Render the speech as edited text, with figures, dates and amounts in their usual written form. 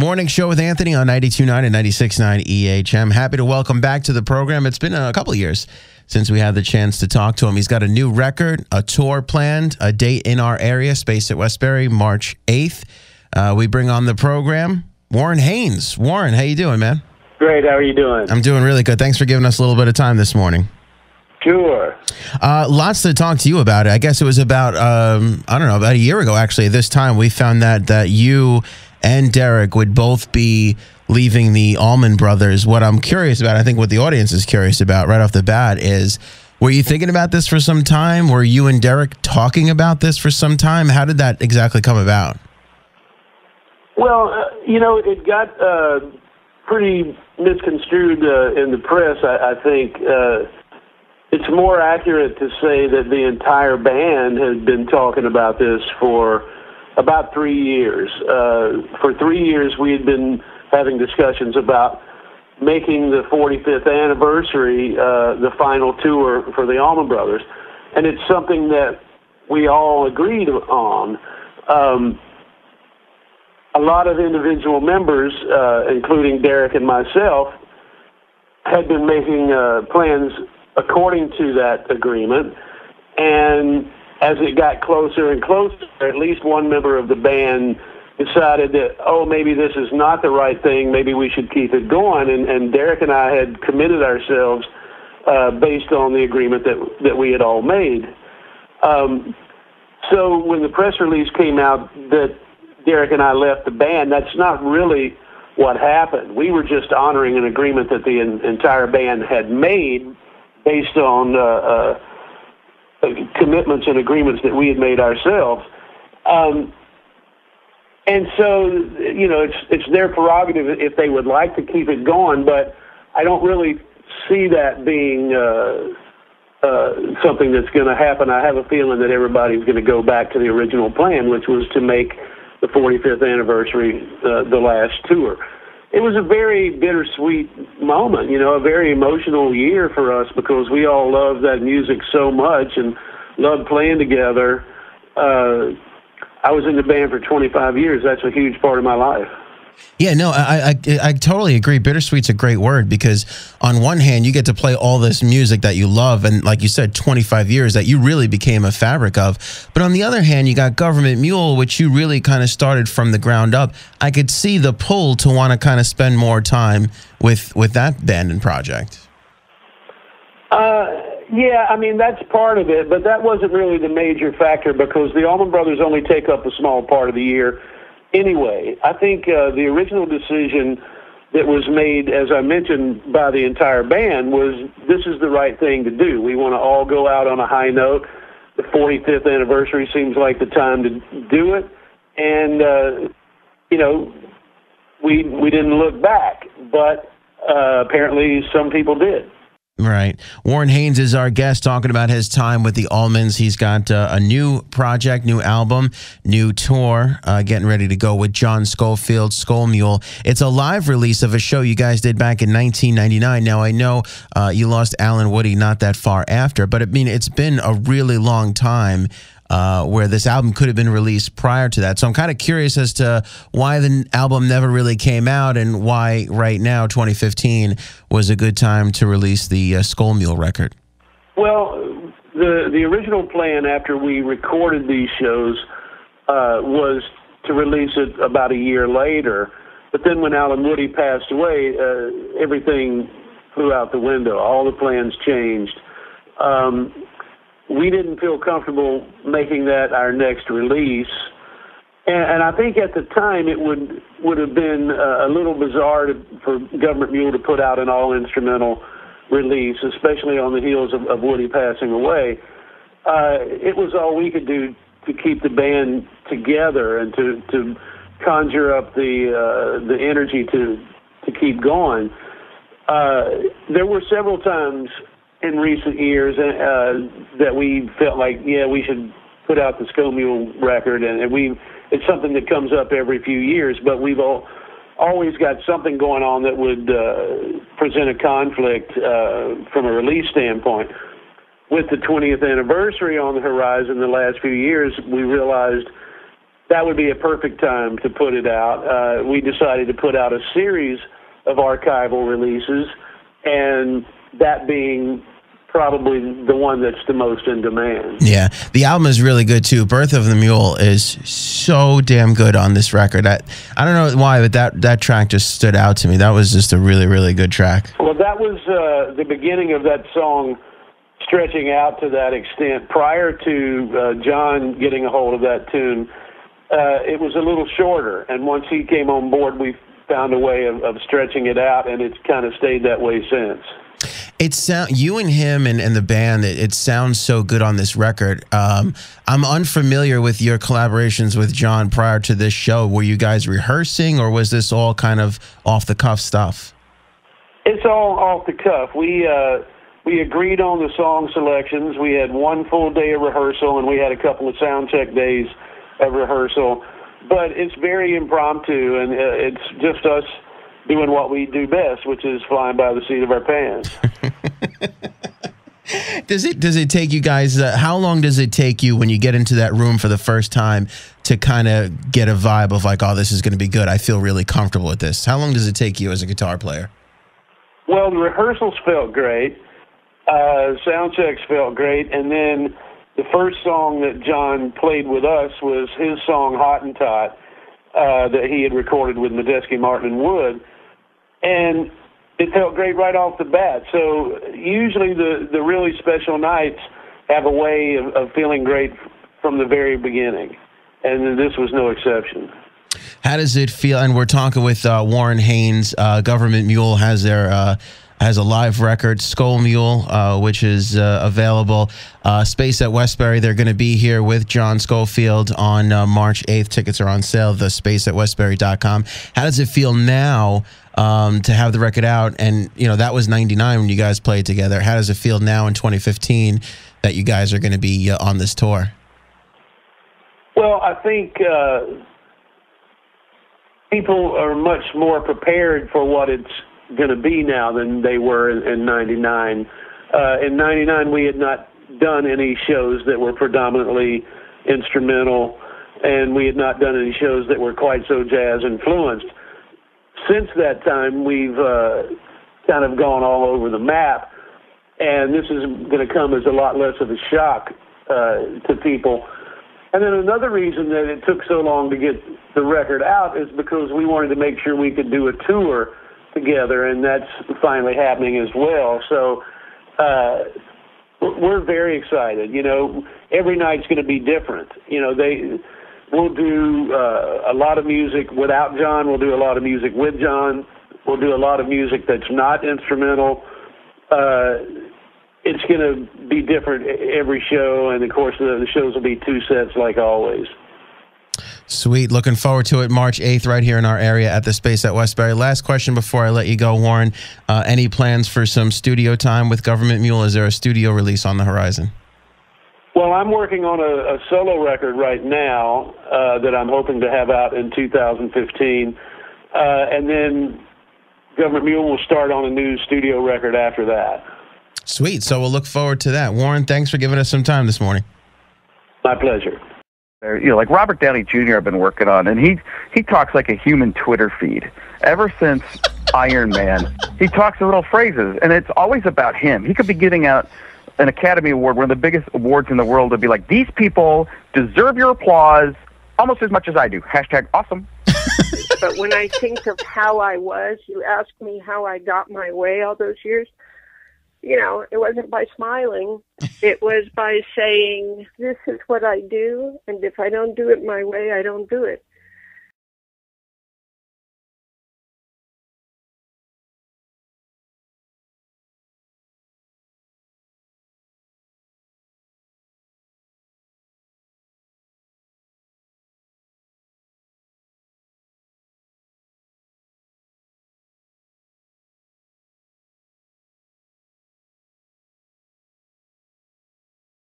Morning Show with Anthony on 92.9 and 96.9 EHM. Happy to welcome back to the program. It's been a couple of years since we had the chance to talk to him. He's got a new record, a tour planned, a date in our area, Space at Westbury, March 8th. We bring on the program Warren Haynes. Warren, how you doing, man? Great. How are you doing? I'm doing really good. Thanks for giving us a little bit of time this morning. Sure. Lots to talk to you about. I guess it was about, about a year ago, actually. This time we found that you and Derek would both be leaving the Allman Brothers. What I'm curious about, I think what the audience is curious about right off the bat is, were you thinking about this for some time? Were you and Derek talking about this for some time? How did that exactly come about? Well, it got pretty misconstrued in the press, I think. It's more accurate to say that the entire band had been talking about this for about 3 years. For 3 years, we had been having discussions about making the 45th anniversary the final tour for the Allman Brothers. And it's something that we all agreed on. A lot of individual members, including Derek and myself, had been making plans according to that agreement, and as it got closer and closer, at least one member of the band decided that, maybe this is not the right thing, maybe we should keep it going, and Derek and I had committed ourselves based on the agreement that we had all made. So when the press release came out that Derek and I left the band, that's not really what happened. We were just honoring an agreement that the entire band had made based on commitments and agreements that we had made ourselves. And so, it's their prerogative if they would like to keep it going, but I don't really see that being something that's going to happen. I have a feeling that everybody's going to go back to the original plan, which was to make the 45th anniversary the last tour. It was a very bittersweet moment, a very emotional year for us because we all loved that music so much and loved playing together. I was in the band for 25 years. That's a huge part of my life. Yeah, no, I totally agree. Bittersweet's a great word because on one hand, you get to play all this music that you love and, like you said, 25 years that you really became a fabric of. But on the other hand, you got Gov't Mule, which you really kind of started from the ground up. I could see the pull to want to kind of spend more time with that band and project. Yeah, that's part of it, but that wasn't really the major factor because the Allman Brothers only take up a small part of the year. Anyway, I think the original decision that was made, as I mentioned, by the entire band was this is the right thing to do. We want to all go out on a high note. The 45th anniversary seems like the time to do it. And, we didn't look back, but apparently some people did. Right. Warren Haynes is our guest talking about his time with the Allmans. He's got a new project, new album, new tour, getting ready to go with John Scofield's Skull Mule. It's a live release of a show you guys did back in 1999. Now, I know you lost Alan Woody not that far after, but it's been a really long time where this album could have been released prior to that. So I'm kind of curious as to why the album never really came out and why right now, 2015, was a good time to release the Skull Mule record. Well, the original plan after we recorded these shows was to release it about a year later. But then when Alan Woody passed away, everything flew out the window. All the plans changed. We didn't feel comfortable making that our next release. And I think at the time it would have been a little bizarre for Gov't Mule to put out an all-instrumental release, especially on the heels of Woody passing away. It was all we could do to keep the band together and to conjure up the energy to keep going. There were several times in recent years that we felt like, we should put out the Skull Mule record, and it's something that comes up every few years, but we've always got something going on that would present a conflict from a release standpoint. With the 20th anniversary on the horizon the last few years, we realized that would be a perfect time to put it out. We decided to put out a series of archival releases, and that being probably the one that's the most in demand. Yeah, the album is really good too. Birth of the Mule is so damn good on this record. I don't know why, but that track just stood out to me. That was just a really, really good track. Well, that was the beginning of that song stretching out to that extent. Prior to John getting a hold of that tune, it was a little shorter, and once he came on board, we found a way of stretching it out, and it's kind of stayed that way since. You and him and the band, it sounds so good on this record. I'm unfamiliar with your collaborations with John prior to this show. Were you guys rehearsing, or was this all kind of off-the-cuff stuff? It's all off the cuff. We agreed on the song selections. We had one full day of rehearsal, and we had a couple of sound check days of rehearsal. But it's very impromptu, and it's just us doing what we do best, which is flying by the seat of our pants. Does it take you guys, how long does it take you when you get into that room for the first time to kind of get a vibe of like, oh, this is going to be good, I feel really comfortable with this? How long does it take you as a guitar player? Well, the rehearsals felt great. Sound checks felt great. And then the first song that John played with us was his song Hottentot that he had recorded with Medeski, Martin, and Wood. And it felt great right off the bat. So usually the really special nights have a way of feeling great from the very beginning. And this was no exception. How does it feel? And we're talking with Warren Haynes. Gov't Mule has a live record, Skull Mule, which is available. Space at Westbury, they're going to be here with John Scofield on March 8th. Tickets are on sale, thespaceatwestbury.com. How does it feel now to have the record out? And, you know, that was 99 when you guys played together. How does it feel now in 2015 that you guys are going to be on this tour? Well, I think people are much more prepared for what it's going to be now than they were in 99. In 99, we had not done any shows that were predominantly instrumental, and we had not done any shows that were quite so jazz-influenced. Since that time, we've kind of gone all over the map, and this is going to come as a lot less of a shock to people. And then another reason that it took so long to get the record out is because we wanted to make sure we could do a tour together, and that's finally happening as well. So we're very excited. You know, every night's going to be different. You know, we'll do a lot of music without John. We'll do a lot of music with John. We'll do a lot of music that's not instrumental. It's going to be different every show, and of course the shows will be two sets like always. Sweet. Looking forward to it March 8th right here in our area at the Space at Westbury. Last question before I let you go, Warren. Any plans for some studio time with Gov't Mule? Is there a studio release on the horizon? Well, I'm working on a solo record right now that I'm hoping to have out in 2015. And then Gov't Mule will start on a new studio record after that. Sweet. So we'll look forward to that. Warren, thanks for giving us some time this morning. My pleasure. You know, like Robert Downey Jr. I've been working on, and he talks like a human Twitter feed. Ever since Iron Man, he talks in little phrases, and it's always about him. He could be giving out an Academy Award, one of the biggest awards in the world, to be like, these people deserve your applause almost as much as I do. #awesome. But when I think of how I was, you asked me how I got my way all those years. You know, it wasn't by smiling. It was by saying, this is what I do, and if I don't do it my way, I don't do it.